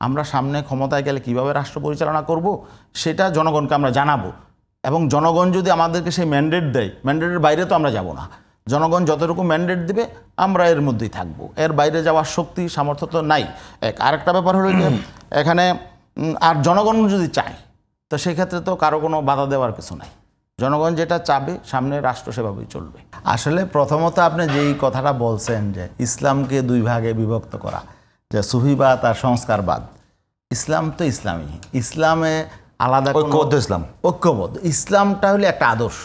আমরা সামনে ক্ষমতায় গেলে কিভাবে রাষ্ট্র পরিচালনা করব সেটা জনগণকে আমরা জানাবো এবং জনগণ যদি আমাদেরকে সেই ম্যান্ডেট দেয়, ম্যান্ডেটের বাইরে তো আমরা যাব না। জনগণ যতটুকু ম্যান্ডেট দেবে আমরা এর মধ্যেই থাকবো, এর বাইরে যাওয়ার শক্তি সামর্থ্য তো নাই। আরেকটা ব্যাপার হলো যে এখানে আর জনগণ যদি চায় তো সেক্ষেত্রে তো কারো কোনো বাধা দেওয়ার কিছু নাই। জনগণ যেটা চাবে সামনে রাষ্ট্র সেভাবেই চলবে। আসলে প্রথমত আপনি যেই কথাটা বলছেন যে ইসলামকে দুই ভাগে বিভক্ত করা, যে সুফিবাদ আর সংস্কারবাদ, ইসলাম তো ইসলামই, ইসলামে আলাদা ঐক্যবদ্ধ ইসলাম, ঐক্যবদ্ধ ইসলামটা হলে একটা আদর্শ।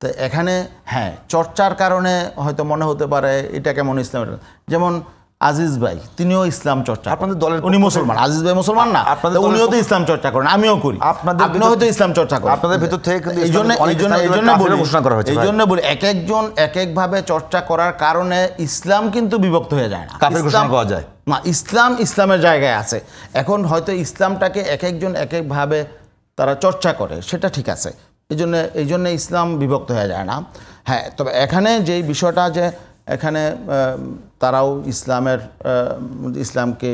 তো এখানে হ্যাঁ চর্চার কারণে হয়তো মনে হতে পারে এটা কেমন ইসলাম, যেমন আজিজ ভাই তিনিও ইসলাম চর্চা, আপনাদের দলের উনি মুসলমান, আজিজ ভাই মুসলমান না, উনিও তো ইসলাম চর্চা করেন, আমিও করি, আপনিও হয়তো ইসলাম চর্চা করেন। আপনাদের ভিতর থেকে এই জন্য বলি এক একজন এক একভাবে চর্চা করার কারণে ইসলাম কিন্তু বিভক্ত হয়ে যায় না, কাফের ঘোষণা করা যায় না। ইসলাম ইসলামের জায়গায় আছে। এখন হয়তো ইসলামটাকে এক একজন এক একভাবে তারা চর্চা করে, সেটা ঠিক আছে, এই জন্য ইসলাম বিভক্ত হয়ে যায় না। হ্যাঁ, তবে এখানে যেই বিষয়টা যে এখানে তারাও ইসলামকে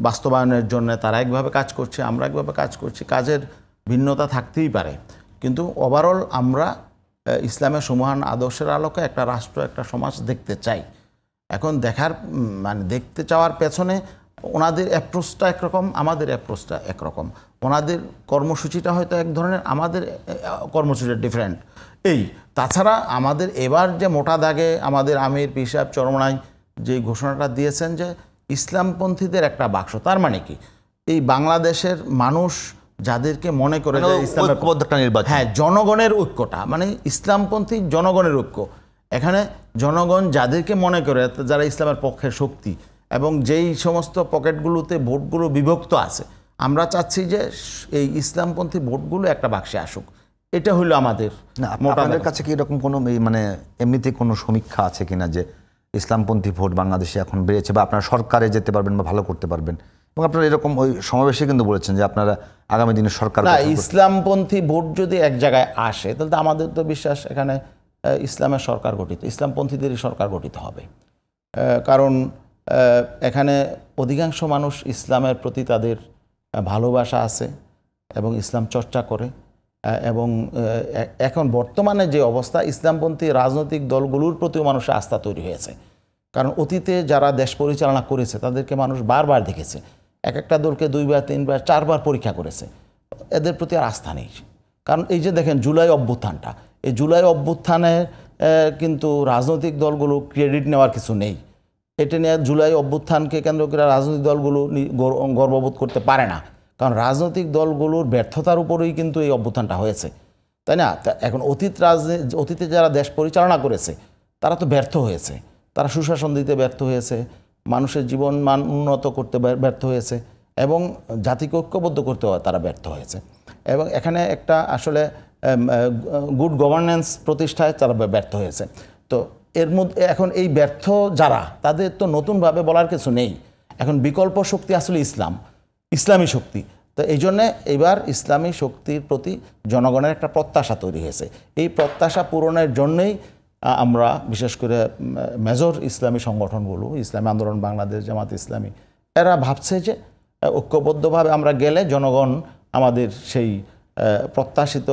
বাস্তবায়নের জন্য তারা একভাবে কাজ করছে, আমরা একভাবে কাজ করছি, কাজের ভিন্নতা থাকতেই পারে, কিন্তু ওভারঅল আমরা ইসলামের সমহান আদর্শের আলোকে একটা রাষ্ট্র একটা সমাজ দেখতে চাই। এখন দেখার মানে দেখতে চাওয়ার পেছনে ওনাদের অ্যাপ্রোচটা একরকম, আমাদের অ্যাপ্রোচটা একরকম, ওনাদের কর্মসূচিটা হয়তো এক ধরনের, আমাদের কর্মসূচিটা ডিফারেন্ট। তাছাড়া আমাদের এবার যে মোটা দাগে আমাদের আমির পীর সাহেব চরমনাই যে ঘোষণাটা দিয়েছেন যে ইসলামপন্থীদের একটা বাক্স, তার মানে কি এই বাংলাদেশের মানুষ যাদেরকে মনে করে যে ইসলামের নির্বাচন, হ্যাঁ জনগণের ঐক্যটা মানে ইসলামপন্থী জনগণের ঐক্য, এখানে জনগণ যাদেরকে মনে করে যারা ইসলামের পক্ষে শক্তি এবং যেই সমস্ত পকেটগুলোতে ভোটগুলো বিভক্ত আছে, আমরা চাচ্ছি যে এই ইসলামপন্থী ভোটগুলো একটা বাক্সে আসুক। এটা হলো আমাদের। আপনাদের কাছে কি এরকম কোনো মানে এমনিতে কোনো সমীক্ষা আছে কিনা যে ইসলামপন্থী ভোট বাংলাদেশে এখন বেড়েছে বা আপনারা সরকারে যেতে পারবেন বা ভালো করতে পারবেন? এবং আপনারা এরকম ওই সমাবেশে কিন্তু বলেছেন যে আপনারা আগামী দিনে সরকার, না ইসলামপন্থী ভোট যদি এক জায়গায় আসে তাহলে তো আমাদের তো বিশ্বাস এখানে ইসলামের সরকার গঠিত, ইসলামপন্থীদেরই সরকার গঠিত হবে। কারণ এখানে অধিকাংশ মানুষ ইসলামের প্রতি তাদের ভালোবাসা আছে এবং ইসলাম চর্চা করে, এবং এখন বর্তমানে যে অবস্থা ইসলামপন্থী রাজনৈতিক দলগুলোর প্রতিও মানুষের আস্থা তৈরি হয়েছে। কারণ অতীতে যারা দেশ পরিচালনা করেছে তাদেরকে মানুষ বারবার দেখেছে, এক একটা দলকে 2 বার 3 বার 4 বার পরীক্ষা করেছে, এদের প্রতি আর আস্থা নেই। কারণ এই যে দেখেন জুলাই অভ্যুত্থানটা, এই জুলাই অভ্যুত্থানে কিন্তু রাজনৈতিক দলগুলো ক্রেডিট নেওয়ার কিছু নেই। এটা নিয়ে জুলাই অভ্যুত্থানকে কেন্দ্র করে রাজনৈতিক দলগুলো গর্ববোধ করতে পারে না, কারণ রাজনৈতিক দলগুলোর ব্যর্থতার উপরেই কিন্তু এই অভ্যুত্থানটা হয়েছে, তাই না? এখন অতীতে যারা দেশ পরিচালনা করেছে তারা তো ব্যর্থ হয়েছে, তারা সুশাসন দিতে ব্যর্থ হয়েছে, মানুষের জীবন মান উন্নত করতে ব্যর্থ হয়েছে এবং জাতিকে ঐক্যবদ্ধ করতে তারা ব্যর্থ হয়েছে, এবং এখানে একটা আসলে গুড গভর্নেন্স প্রতিষ্ঠায় তারা ব্যর্থ হয়েছে। তো এর মধ্যে এখন এই ব্যর্থ যারা, তাদের তো নতুনভাবে বলার কিছু নেই। এখন বিকল্প শক্তি আসলে ইসলামী শক্তি। তো এই জন্যে এবার ইসলামী শক্তির প্রতি জনগণের একটা প্রত্যাশা তৈরি হয়েছে। এই প্রত্যাশা পূরণের জন্যই আমরা বিশেষ করে মেজর ইসলামী সংগঠনগুলো, ইসলামী আন্দোলন বাংলাদেশ, জামাত ইসলামী, এরা ভাবছে যে ঐক্যবদ্ধভাবে আমরা গেলে জনগণ আমাদের সেই প্রত্যাশিত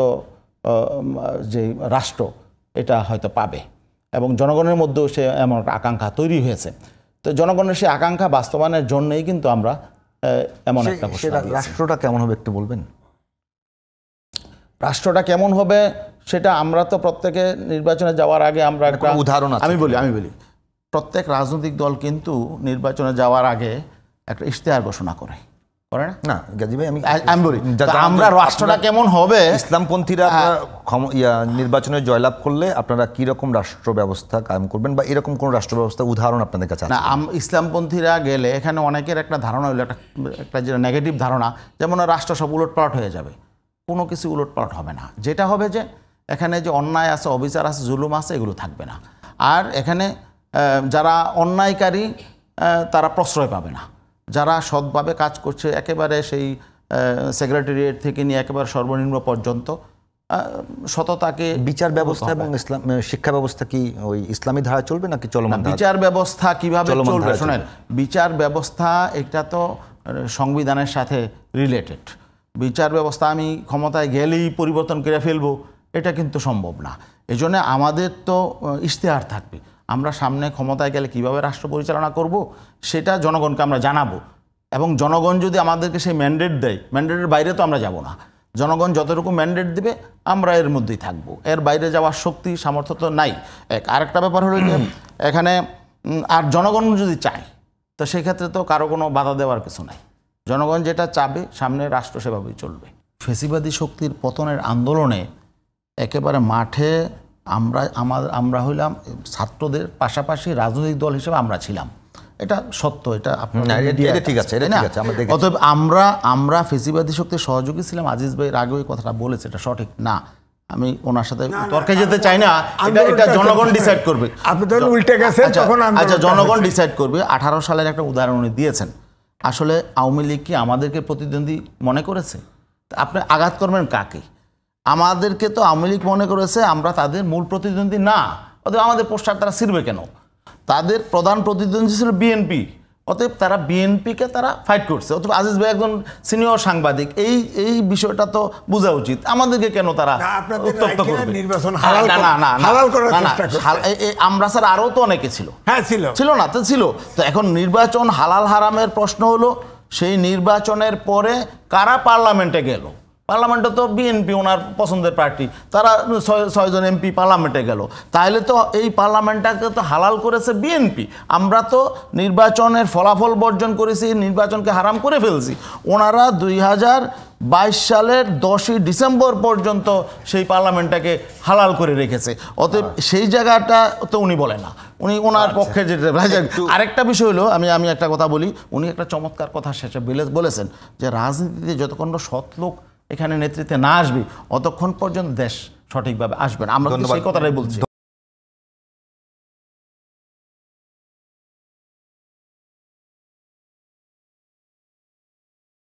যে রাষ্ট্র এটা হয়তো পাবে, এবং জনগণের মধ্যেও সে এমন একটা আকাঙ্ক্ষা তৈরি হয়েছে। তো জনগণের সেই আকাঙ্ক্ষা বাস্তবায়নের জন্যই কিন্তু আমরা এমন একটা ঘোষণা দিয়েছি। রাষ্ট্রটা কেমন হবে একটু বলবেন? রাষ্ট্রটা কেমন হবে সেটা আমরা তো প্রত্যেকে নির্বাচনে যাওয়ার আগে আমরা একটা উদাহরণ আমি বলি প্রত্যেক রাজনৈতিক দল কিন্তু নির্বাচনে যাওয়ার আগে একটা ইশতেহার ঘোষণা করে না? না গাজী ভাই, আমি বলি আমরা রাষ্ট্রটা কেমন হবে, ইসলামপন্থীরা নির্বাচনে জয়লাভ করলে আপনারা কি রকম রাষ্ট্র ব্যবস্থা কায়েম করবেন বা এরকম কোন রাষ্ট্র ব্যবস্থা উদাহরণ আপনাদের কাছে আছে? না, ইসলামপন্থীরা গেলে এখানে অনেকের একটা ধারণা হলো, একটা যে নেগেটিভ ধারণা, যেমন রাষ্ট্র সব উলটপালট হয়ে যাবে। কোনো কিছু উলটপালট হবে না। যেটা হবে যে এখানে যে অন্যায় আছে, অবিচার আছে, জুলুম আছে, এগুলো থাকবে না। আর এখানে যারা অন্যায়কারী তারা প্রশ্রয় পাবে না। যারা সৎভাবে কাজ করছে একেবারে সেই সেক্রেটারিয়েট থেকে নিয়ে একেবারে সর্বনিম্ন পর্যন্ত সততাকে, বিচার ব্যবস্থা এবং ইসলাম শিক্ষা ব্যবস্থা কি ওই ইসলামী ধারা চলবে নাকি চলমান? বিচার ব্যবস্থা কিভাবে চলবে শোনেন, বিচার ব্যবস্থা এটা তো সংবিধানের সাথে রিলেটেড। বিচার ব্যবস্থা আমি ক্ষমতায় গেলেই পরিবর্তন করে ফেলবো, এটা কিন্তু সম্ভব না। এই জন্য আমাদের তো ইশতেহার থাকবে, আমরা সামনে ক্ষমতায় গেলে কিভাবে রাষ্ট্র পরিচালনা করব সেটা জনগণকে আমরা জানাবো, এবং জনগণ যদি আমাদেরকে সেই ম্যান্ডেট দেয়, ম্যান্ডেটের বাইরে তো আমরা যাব না। জনগণ যতটুকু ম্যান্ডেট দিবে আমরা এর মধ্যেই থাকবো, এর বাইরে যাওয়ার শক্তি সামর্থ্য তো নাই। আরেকটা ব্যাপার হলো যে এখানে আর জনগণ যদি চায় তো সেক্ষেত্রে তো কারো কোনো বাধা দেওয়ার কিছু নাই। জনগণ যেটা চাবে সামনে রাষ্ট্র সেভাবেই চলবে। ফেসিবাদী শক্তির পতনের আন্দোলনে একেবারে মাঠে আমরা হইলাম ছাত্রদের পাশাপাশি রাজনৈতিক দল হিসেবে আমরা ছিলাম, এটা সত্য, এটা ঠিক আছে, অতএব আমরা ফেসিবাদী শক্তির সহযোগী ছিলাম। আজিজ ভাই আগে ওই কথাটা বলেছে, এটা সঠিক না, আমি ওনার সাথে তর্কে যেতে চাই না। এটা জনগণ ডিসাইড করবে। আচ্ছা, জনগণ ডিসাইড করবে। 18 সালের একটা উদাহরণ উনি দিয়েছেন। আসলে আওয়ামী লীগ কি আমাদেরকে প্রতিদ্বন্দ্বী মনে করেছে? আপনি আঘাত করবেন কাকে? আমাদেরকে তো আওয়ামী লীগ মনে করেছে আমরা তাদের মূল প্রতিদ্বন্দ্বী না, অতএব আমাদের পোস্টার তারা ছিঁড়বে কেন? তাদের প্রধান প্রতিদ্বন্দ্বী ছিল বিএনপি, অতএব তারা বিএনপিকে তারা ফাইট করছে। অতএব আজিজ ভাই একজন সিনিয়র সাংবাদিক, এই বিষয়টা তো বোঝা উচিত। আমাদেরকে কেন তারা উত্তপ্ত করবে? আমরা স্যার আরও তো অনেকে ছিল, ছিল না তো ছিল। তো এখন নির্বাচন হালাল হারামের প্রশ্ন হলো, সেই নির্বাচনের পরে কারা পার্লামেন্টে গেল? পার্লামেন্টে তো বিএনপি ওনার পছন্দের পার্টি, তারা 6 জন এমপি পার্লামেন্টে গেল। তাহলে তো এই পার্লামেন্টটাকে তো হালাল করেছে বিএনপি। আমরা তো নির্বাচনের ফলাফল বর্জন করেছি, নির্বাচনকে হারাম করে ফেলছি। ওনারা 2022 সালের 10ই ডিসেম্বর পর্যন্ত সেই পার্লামেন্টটাকে হালাল করে রেখেছে। অতএব সেই জায়গাটা তো উনি বলে না, উনি ওনার পক্ষে যেতে। আরেকটা বিষয় হলো, আমি একটা কথা বলি, উনি একটা চমৎকার কথা শেষে বলেছেন যে রাজনীতিতে যতক্ষণ সৎ লোক এখানে নেতৃত্বে না আসবে অতক্ষণ পর্যন্ত দেশ সঠিকভাবে আসবে না। আমরা সেই কথাটাই বলছি।